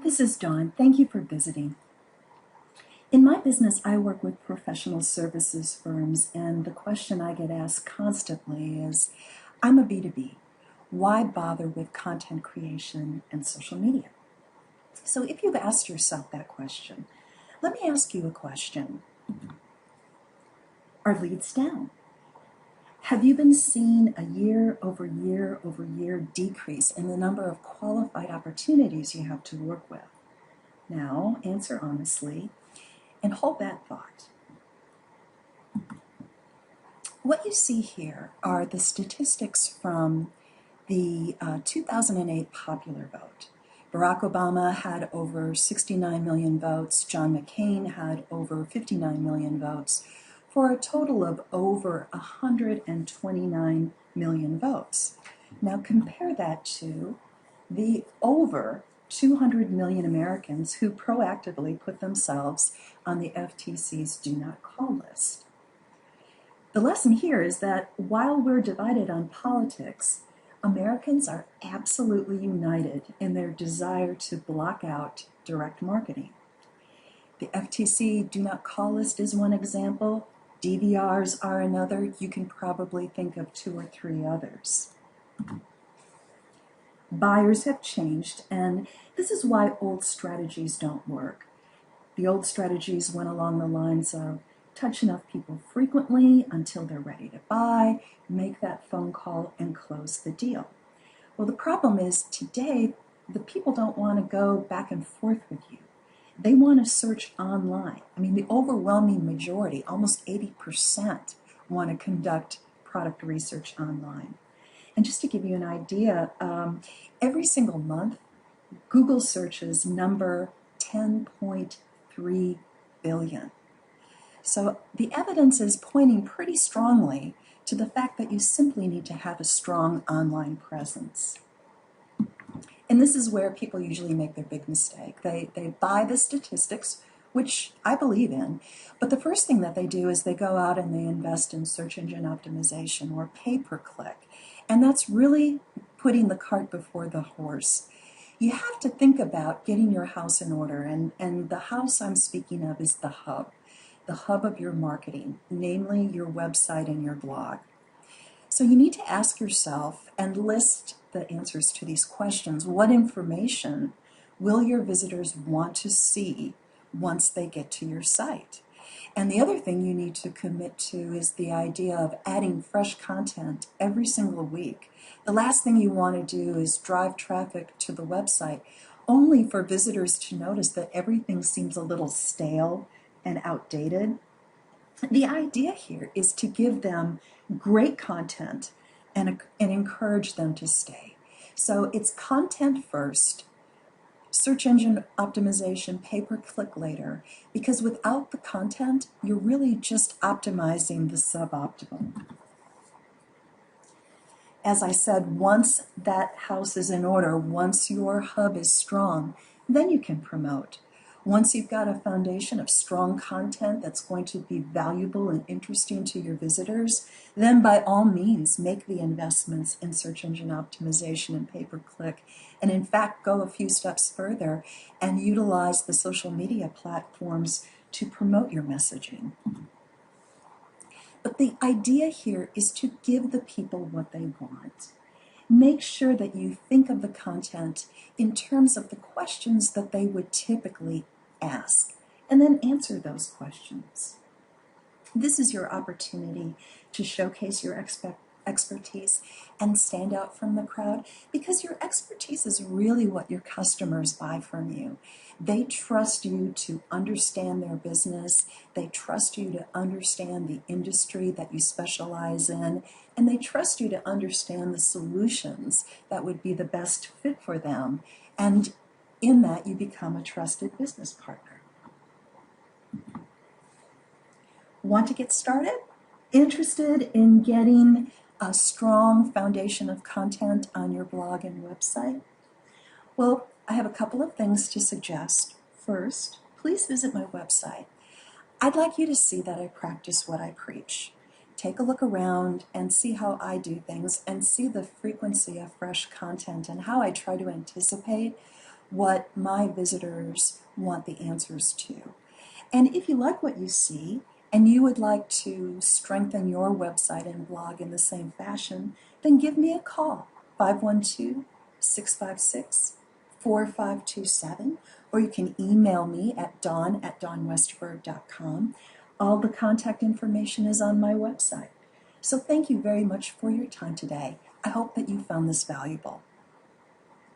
This is Dawn. Thank you for visiting. In my business, I work with professional services firms, and the question I get asked constantly is, I'm a B2B. Why bother with content creation and social media? So if you've asked yourself that question, let me ask you a question. Are leads down? Have you been seeing a year over year decrease in the number of qualified opportunities you have to work with? Now, answer honestly and hold that thought. What you see here are the statistics from the 2008 popular vote. Barack Obama had over 69 million votes. John McCain had over 59 million votes, for a total of over 129 million votes. Now compare that to the over 200 million Americans who proactively put themselves on the FTC's Do Not Call list. The lesson here is that while we're divided on politics, Americans are absolutely united in their desire to block out direct marketing. The FTC Do Not Call list is one example. DVRs are another. You can probably think of 2 or 3 others. Buyers have changed, and this is why old strategies don't work. The old strategies went along the lines of touch enough people frequently until they're ready to buy, make that phone call, and close the deal. Well, the problem is today, the people don't want to go back and forth with you. They want to search online. I mean, the overwhelming majority, almost 80%, want to conduct product research online. And just to give you an idea, every single month, Google searches number 10.3 billion. So the evidence is pointing pretty strongly to the fact that you simply need to have a strong online presence. And this is where people usually make their big mistake. They buy the statistics, which I believe in, but the first thing that they do is they go out and they invest in search engine optimization or pay-per-click. And that's really putting the cart before the horse. You have to think about getting your house in order, and the house I'm speaking of is the hub of your marketing, namely your website and your blog. So you need to ask yourself and list the answers to these questions. What information will your visitors want to see once they get to your site? And the other thing you need to commit to is the idea of adding fresh content every single week. The last thing you want to do is drive traffic to the website only for visitors to notice that everything seems a little stale and outdated. The idea here is to give them great content and encourage them to stay. So it's content first, search engine optimization, pay-per-click later, because without the content, you're really just optimizing the suboptimal. As I said, once that house is in order, once your hub is strong, then you can promote. Once you've got a foundation of strong content that's going to be valuable and interesting to your visitors, then by all means make the investments in search engine optimization and pay-per-click, and in fact go a few steps further and utilize the social media platforms to promote your messaging. But the idea here is to give the people what they want. Make sure that you think of the content in terms of the questions that they would typically ask, and then answer those questions. This is your opportunity to showcase your expertise and stand out from the crowd, because your expertise is really what your customers buy from you. They trust you to understand their business, they trust you to understand the industry that you specialize in, and they trust you to understand the solutions that would be the best fit for them. And in that, you become a trusted business partner. Want to get started? Interested in getting a strong foundation of content on your blog and website? Well, I have a couple of things to suggest. First, please visit my website. I'd like you to see that I practice what I preach. Take a look around and see how I do things, and see the frequency of fresh content and how I try to anticipate what my visitors want the answers to. And if you like what you see and you would like to strengthen your website and blog in the same fashion, then give me a call, 512-656-4527, or you can email me at dawn@dawnwesterberg.com. All the contact information is on my website. So thank you very much for your time today. I hope that you found this valuable.